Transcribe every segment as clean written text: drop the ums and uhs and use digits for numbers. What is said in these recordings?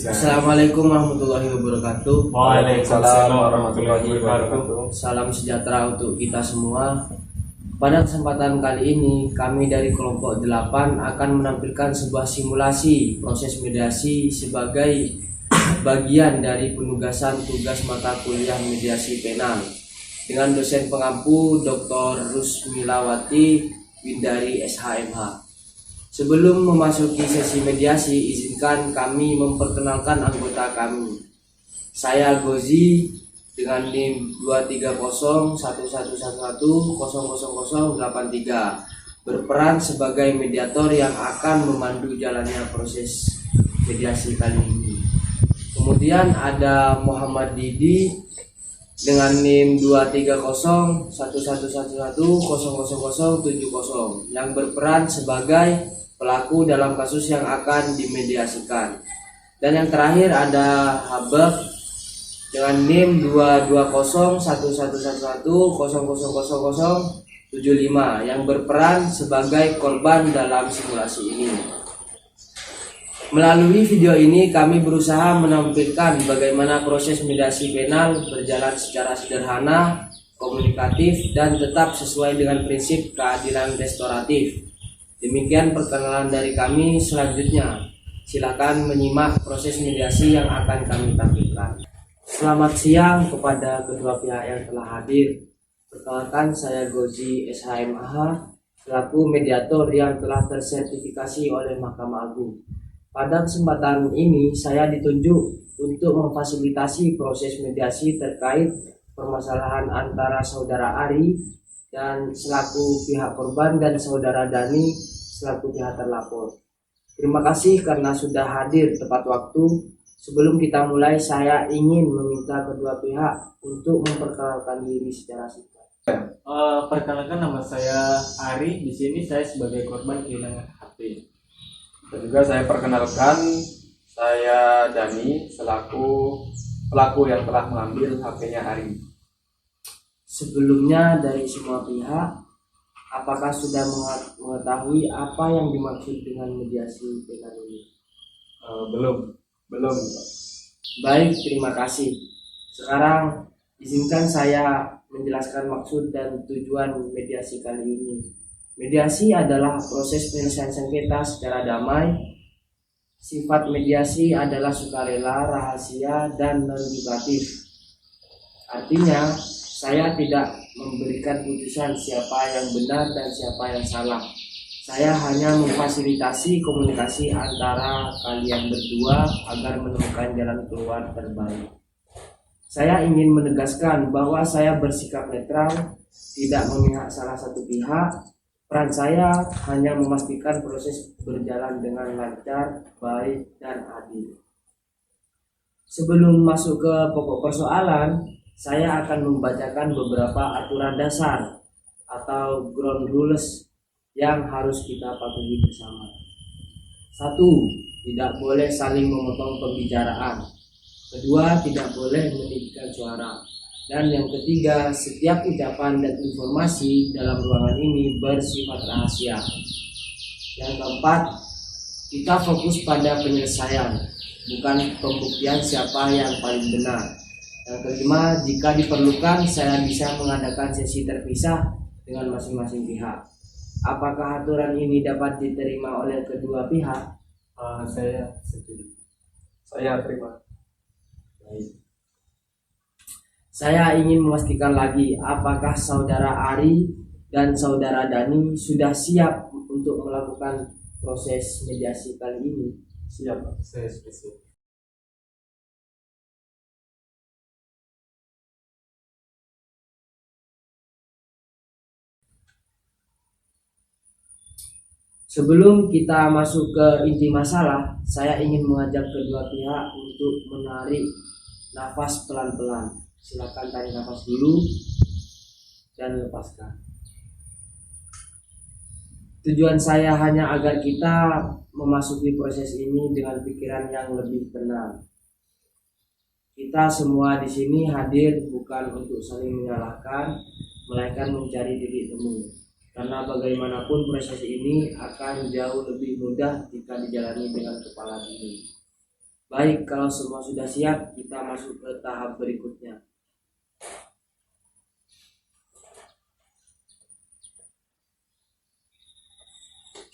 Assalamualaikum warahmatullahi wabarakatuh. Waalaikumsalam warahmatullahi wabarakatuh. Salam sejahtera untuk kita semua. Pada kesempatan kali ini, kami dari kelompok 8 akan menampilkan sebuah simulasi proses mediasi sebagai bagian dari penugasan tugas mata kuliah mediasi penal dengan dosen pengampu Dr. Rusmilawati Windari SHMH. Sebelum memasuki sesi mediasi, izinkan kami memperkenalkan anggota kami. Saya Gozi dengan NIM 2301111000083 berperan sebagai mediator yang akan memandu jalannya proses mediasi kali ini. Kemudian ada Muhammad Didi dengan NIM 2301111000070 yang berperan sebagai pelaku dalam kasus yang akan dimediasikan. Dan yang terakhir ada Habab dengan NIM 2201111000075 yang berperan sebagai korban dalam simulasi ini. Melalui video ini kami berusaha menampilkan bagaimana proses mediasi penal berjalan secara sederhana, komunikatif, dan tetap sesuai dengan prinsip keadilan restoratif. Demikian perkenalan dari kami. Selanjutnya, silakan menyimak proses mediasi yang akan kami tampilkan. Selamat siang kepada kedua pihak yang telah hadir. Perkenalkan, saya Gozi SHMH selaku mediator yang telah tersertifikasi oleh Mahkamah Agung. Pada kesempatan ini, saya ditunjuk untuk memfasilitasi proses mediasi terkait permasalahan antara saudara Ari dan selaku pihak korban dan saudara Dani selaku pihak terlapor. Terima kasih karena sudah hadir tepat waktu. Sebelum kita mulai, saya ingin meminta kedua pihak untuk memperkenalkan diri secara singkat. Perkenalkan, nama saya Ari. Di sini saya sebagai korban kehilangan HP. Dan juga saya perkenalkan, saya Dani selaku pelaku yang telah mengambil HP-nya Ari. Sebelumnya dari semua pihak, apakah sudah mengetahui apa yang dimaksud dengan mediasi penal ini? Belum. Baik, terima kasih. Sekarang izinkan saya menjelaskan maksud dan tujuan mediasi kali ini. Mediasi adalah proses penyelesaian sengketa secara damai. Sifat mediasi adalah sukarela, rahasia, dan non-jugatif. Artinya, saya tidak memberikan putusan siapa yang benar dan siapa yang salah. Saya hanya memfasilitasi komunikasi antara kalian berdua agar menemukan jalan keluar terbaik. Saya ingin menegaskan bahwa saya bersikap netral, tidak memihak salah satu pihak. Peran saya hanya memastikan proses berjalan dengan lancar, baik, dan adil. Sebelum masuk ke pokok persoalan, saya akan membacakan beberapa aturan dasar atau ground rules yang harus kita patuhi bersama. 1. Tidak boleh saling memotong pembicaraan. 2. Tidak boleh meninggikan suara. Dan yang ketiga, setiap ucapan dan informasi dalam ruangan ini bersifat rahasia. Yang keempat, kita fokus pada penyelesaian, bukan pembuktian siapa yang paling benar. Yang kelima, jika diperlukan, saya bisa mengadakan sesi terpisah dengan masing-masing pihak. Apakah aturan ini dapat diterima oleh kedua pihak? Saya setuju. Saya terima. Baik. Saya ingin memastikan lagi, apakah saudara Ari dan saudara Dani sudah siap untuk melakukan proses mediasi kali ini? Siap, saya siap. Sebelum kita masuk ke inti masalah, saya ingin mengajak kedua pihak untuk menarik nafas pelan-pelan. Silakan tarik nafas dulu dan lepaskan. Tujuan saya hanya agar kita memasuki proses ini dengan pikiran yang lebih tenang. Kita semua di sini hadir bukan untuk saling menyalahkan, melainkan mencari titik temu. Karena bagaimanapun proses ini akan jauh lebih mudah jika dijalani dengan kepala dingin. Baik, kalau semua sudah siap, kita masuk ke tahap berikutnya.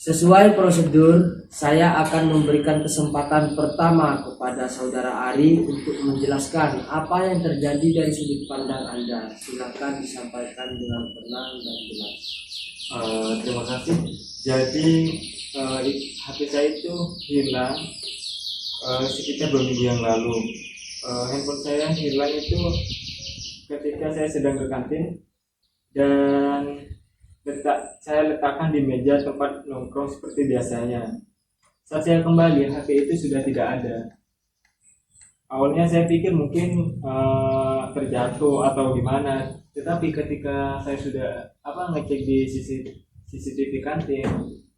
Sesuai prosedur, saya akan memberikan kesempatan pertama kepada Saudara Ari untuk menjelaskan apa yang terjadi dari sudut pandang Anda. Silakan disampaikan dengan tenang dan jelas. Terima kasih. Jadi HP saya itu hilang sekitar 2 minggu yang lalu. Handphone saya hilang itu ketika saya sedang ke kantin dan saya letakkan di meja tempat nongkrong seperti biasanya. Saat saya kembali, HP itu sudah tidak ada. Awalnya saya pikir mungkin terjatuh atau gimana, tetapi ketika saya sudah ngecek di CCTV kantin,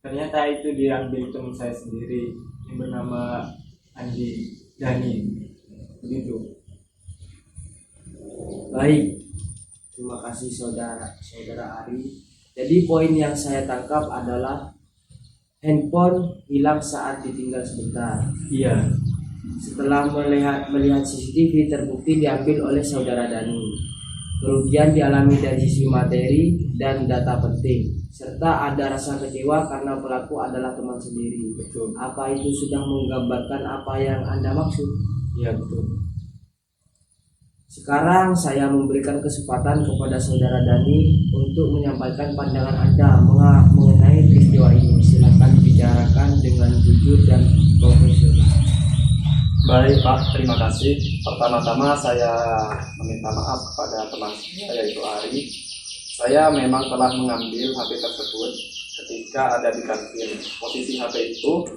ternyata itu diambil teman saya sendiri yang bernama Dani. Begitu. Baik, terima kasih saudara Ari. Jadi poin yang saya tangkap adalah handphone hilang saat ditinggal sebentar. Iya. Setelah melihat CCTV, terbukti diambil oleh saudara Dani. Kerugian dialami dari sisi materi dan data penting, serta ada rasa kecewa karena pelaku adalah teman sendiri. Betul. Apa itu sudah menggambarkan apa yang Anda maksud? Iya, betul. Sekarang saya memberikan kesempatan kepada saudara Dani untuk menyampaikan pandangan Anda mengenai peristiwa ini. Silakan bicarakan dengan jujur dan profesional. Baik Pak, terima kasih. Pertama-tama saya meminta maaf kepada teman saya itu Ari. Saya memang telah mengambil HP tersebut ketika ada di kantin. Posisi HP itu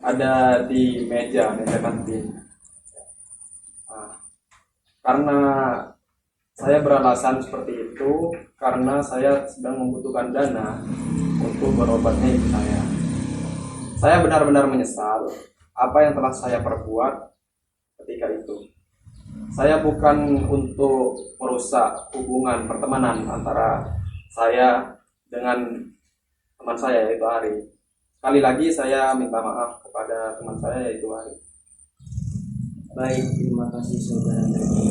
ada di meja kantin. Karena saya beralasan seperti itu karena saya sedang membutuhkan dana untuk berobatnya ibu saya. Saya benar-benar menyesal apa yang telah saya perbuat ketika itu. Saya bukan untuk merusak hubungan pertemanan antara saya dengan teman saya yaitu Ari. Sekali lagi saya minta maaf kepada teman saya yaitu Ari. Baik, terima kasih saudara Dani.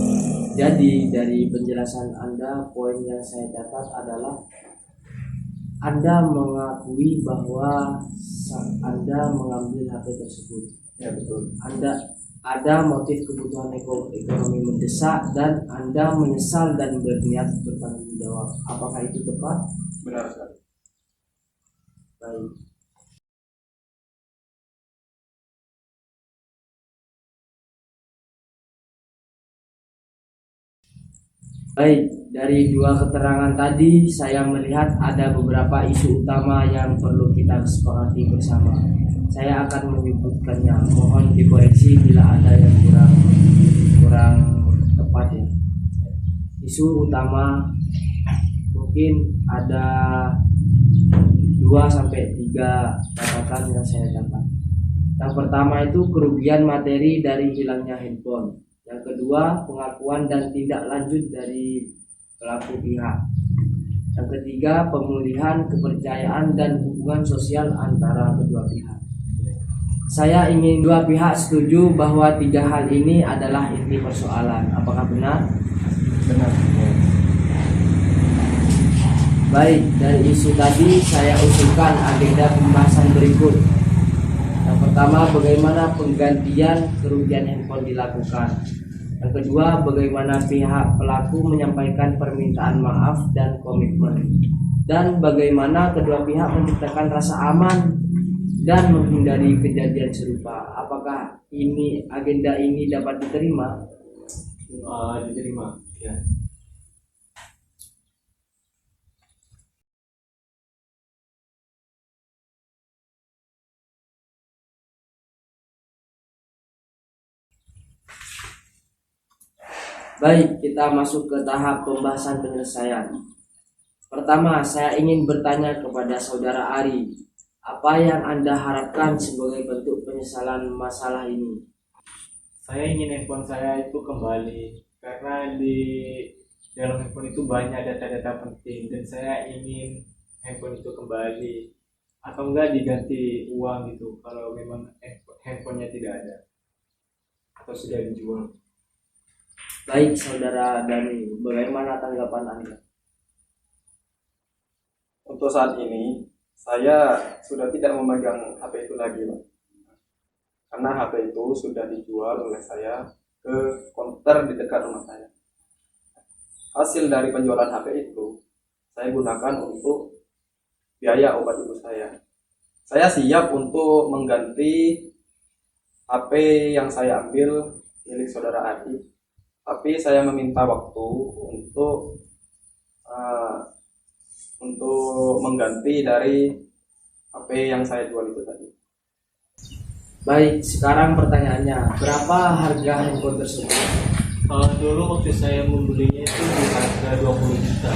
Jadi dari penjelasan Anda, poin yang saya catat adalah Anda mengakui bahwa Anda mengambil HP tersebut. Ya betul. Anda ada motif kebutuhan ekonomi mendesak dan Anda menyesal dan berniat bertanggung jawab. Apakah itu tepat? Benar sekali. Baik. Baik, dari dua keterangan tadi saya melihat ada beberapa isu utama yang perlu kita sepakati bersama. Saya akan menyebutkannya. Mohon dikoreksi bila ada yang kurang tepat ya. Isu utama mungkin ada 2 sampai 3 catatan yang saya catat. Yang pertama itu kerugian materi dari hilangnya handphone. Yang kedua, pengakuan dan tindak lanjut dari pelaku pihak. Yang ketiga, pemulihan kepercayaan dan hubungan sosial antara kedua pihak. Saya ingin dua pihak setuju bahwa 3 hal ini adalah inti persoalan. Apakah benar? Benar. Baik, dari isu tadi saya usulkan agenda pembahasan berikut. Yang pertama, bagaimana penggantian kerugian handphone dilakukan. Yang kedua, bagaimana pihak pelaku menyampaikan permintaan maaf dan komitmen. Dan bagaimana kedua pihak menciptakan rasa aman dan menghindari kejadian serupa. Apakah agenda ini dapat diterima? Diterima. Ya. Baik, kita masuk ke tahap pembahasan penyelesaian. Pertama, saya ingin bertanya kepada saudara Ari, apa yang Anda harapkan sebagai bentuk penyesalan masalah ini? Saya ingin handphone saya itu kembali karena di dalam handphone itu banyak data-data penting dan saya ingin handphone itu kembali atau enggak diganti uang gitu kalau memang handphonenya tidak ada. atau sudah dijual. Baik, Saudara Dani, bagaimana tanggapan Anda? Untuk saat ini, saya sudah tidak memegang HP itu lagi, Pak. Karena HP itu sudah dijual oleh saya ke konter di dekat rumah saya. Hasil dari penjualan HP itu, saya gunakan untuk biaya obat ibu saya. Saya siap untuk mengganti HP yang saya ambil milik saudara Adi, tapi saya meminta waktu untuk mengganti dari HP yang saya jual itu tadi. Baik, sekarang pertanyaannya, berapa harga handphone tersebut? Dulu waktu saya membelinya itu di harga 20 juta.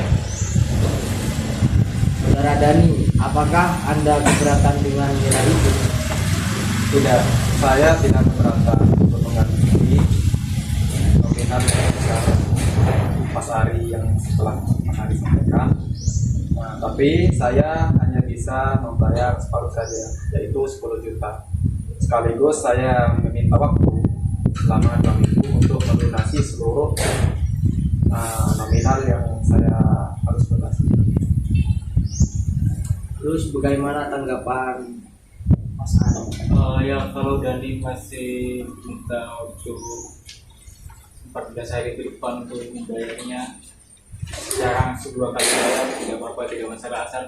Saudara Dani, apakah Anda keberatan dengan nilai itu? Tidak, saya tidak keberatan untuk mengganti nominal yang besar Mas Ari yang setelah Mas Ari sampaikan. Nah, tapi saya hanya bisa membayar separuh saja, yaitu 10 juta. Sekaligus saya meminta waktu selama 2 minggu untuk melunasi seluruh nominal yang saya harus lunasi. Terus bagaimana tanggapan Mas Ari? Ya kalau Dani masih minta waktu 14 hari ke depan untuk membayarnya secara langsung 2 kali bayar, tidak apa-apa, tidak masalah, asal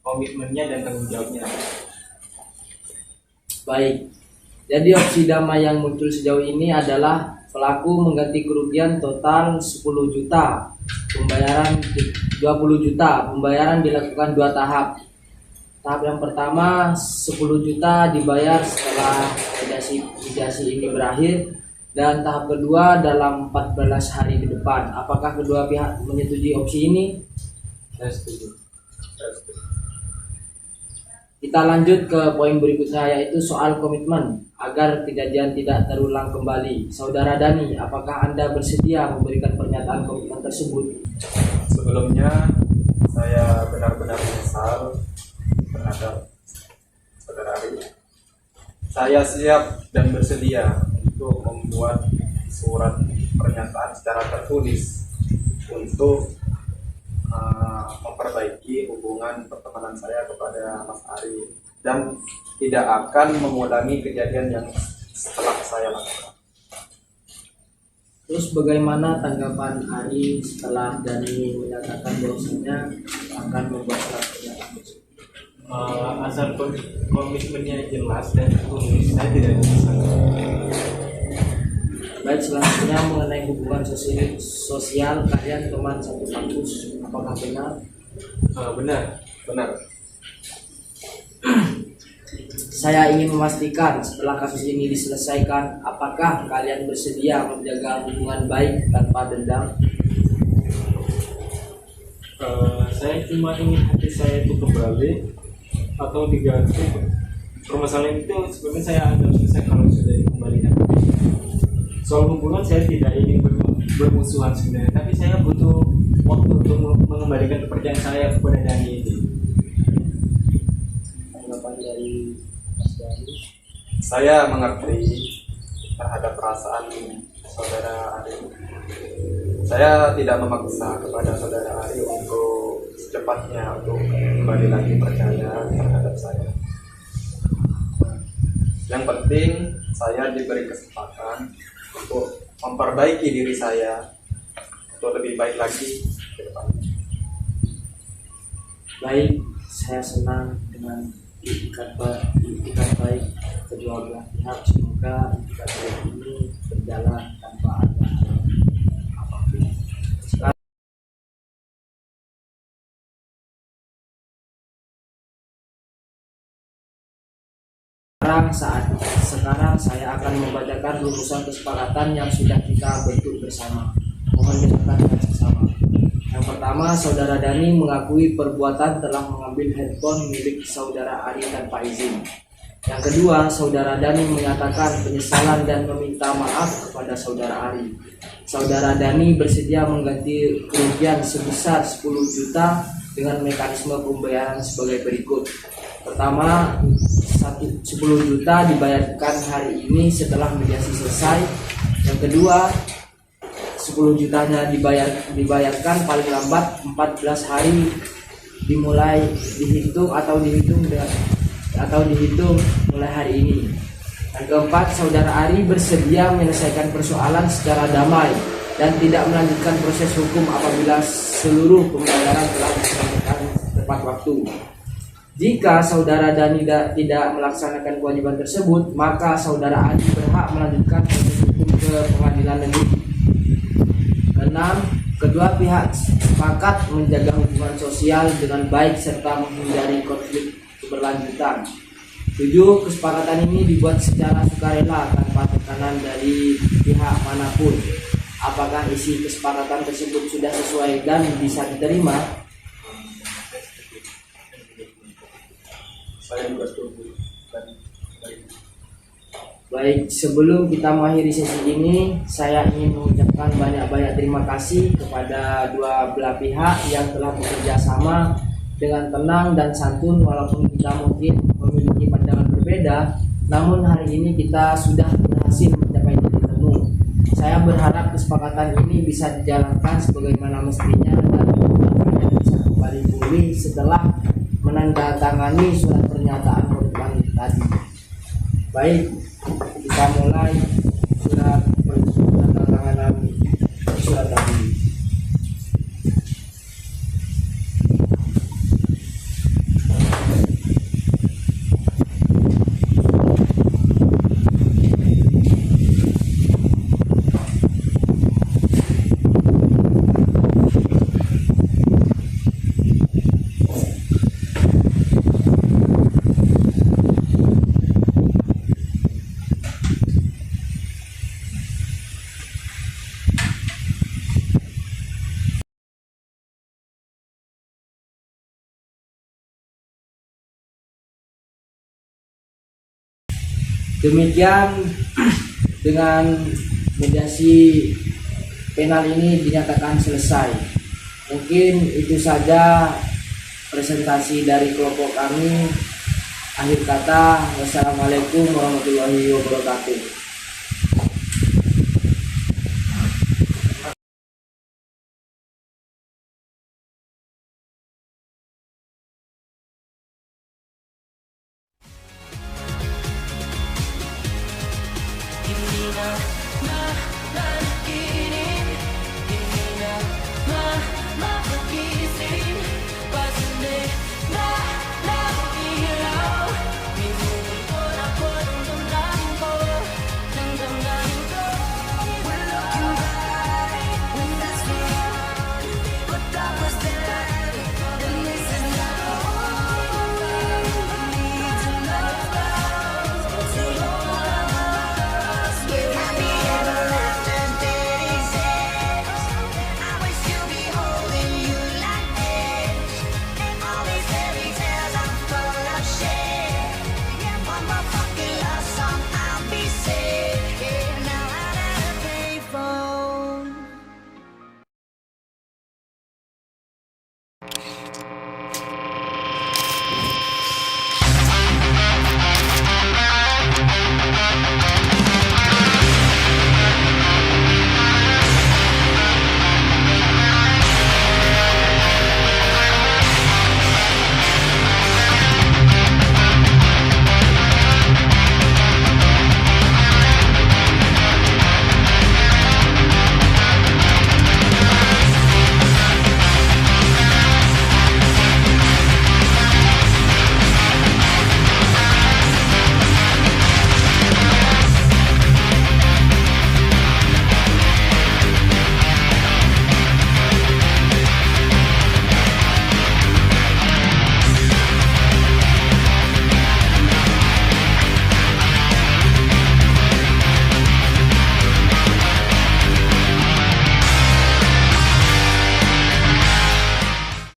komitmennya dan tanggung jawabnya. Baik, jadi opsi damai yang muncul sejauh ini adalah pelaku mengganti kerugian total 10 juta, pembayaran 20 juta, pembayaran dilakukan 2 tahap. Tahap yang pertama 10 juta dibayar setelah mediasi ini berakhir, dan tahap kedua dalam 14 hari ke depan. Apakah kedua pihak menyetujui opsi ini? Saya setuju. Kita lanjut ke poin berikutnya, yaitu soal komitmen agar kejadian tidak terulang kembali. Saudara Dani, apakah Anda bersedia memberikan pernyataan komitmen tersebut? Sebelumnya saya benar-benar menyesal terhadap saudara Ari. Saya siap dan bersedia untuk membuat surat pernyataan secara tertulis untuk memperbaiki hubungan pertemanan saya kepada Mas Ari dan tidak akan mengulangi kejadian yang setelah saya lakukan. Terus bagaimana tanggapan Ari setelah Dani menyatakan bahwasanya akan membuat surat pernyataan tersebut? Asal komitmennya jelas dan tertulis, saya tidak masalah. Baik, selanjutnya mengenai hubungan sosial kalian teman satu kampus, apakah benar? Benar. Saya ingin memastikan setelah kasus ini diselesaikan, apakah kalian bersedia menjaga hubungan baik tanpa dendam? Saya cuma ingin hati saya itu kembali atau diganti. Permasalahan itu sebenarnya saya anggap selesai kalau sudah dikembalikan. Soal hubungan saya tidak ingin bermusuhan sebenarnya, tapi saya butuh waktu untuk mengembalikan kepercayaan saya kepada Dani ini. Tanggapan dari Mas Dani? Saya mengerti terhadap perasaan saudara Ari. Saya tidak memaksa kepada saudara Ari untuk secepatnya untuk kembali lagi percaya terhadap saya. Yang penting saya diberi kesempatan untuk memperbaiki diri saya untuk lebih baik lagi ke depan. Baik, saya senang dengan itikat baik kedua belah pihak. Semoga itikat baik ini berjalan tanpa ada apapun. Sekarang saya akan membacakan rumusan kesepakatan yang sudah kita bentuk bersama. Mohon dicatat bersama. Yang pertama, saudara Dani mengakui perbuatan telah mengambil handphone milik saudara Ari tanpa izin. Yang kedua, saudara Dani menyatakan penyesalan dan meminta maaf kepada saudara Ari. Saudara Dani bersedia mengganti kerugian sebesar 10 juta dengan mekanisme pembayaran sebagai berikut. Pertama, 10 juta dibayarkan hari ini setelah mediasi selesai. Yang kedua, 10 jutanya dibayarkan paling lambat 14 hari dimulai dihitung mulai hari ini. Yang keempat, saudara Ari bersedia menyelesaikan persoalan secara damai dan tidak melanjutkan proses hukum apabila seluruh pembayaran telah diselesaikan tepat waktu. Jika saudara Dani tidak melaksanakan kewajiban tersebut, maka saudara Ari berhak melanjutkan proses hukum ke pengadilan negeri. 6. Kedua pihak sepakat menjaga hubungan sosial dengan baik serta menghindari konflik keberlanjutan. 7. Kesepakatan ini dibuat secara sukarela tanpa tekanan dari pihak manapun. Apakah isi kesepakatan tersebut sudah sesuai dan bisa diterima? Saya juga setuju. Baik, sebelum kita mengakhiri sesi ini, saya ingin mengucapkan banyak-banyak terima kasih kepada dua belah pihak yang telah bekerja sama dengan tenang dan santun. Walaupun kita mungkin memiliki pandangan berbeda, namun hari ini kita sudah berhasil mencapai titik temu. Saya berharap kesepakatan ini bisa dijalankan sebagaimana mestinya dan kedepannya bisa kembali pulih setelah menandatangani surat pernyataan komitmen tadi. Baik, kita mulai surat penandatanganan surat tadi. Demikian dengan mediasi penal ini dinyatakan selesai. Mungkin itu saja presentasi dari kelompok kami. Akhir kata, wassalamualaikum warahmatullahi wabarakatuh. Begini, ma begini.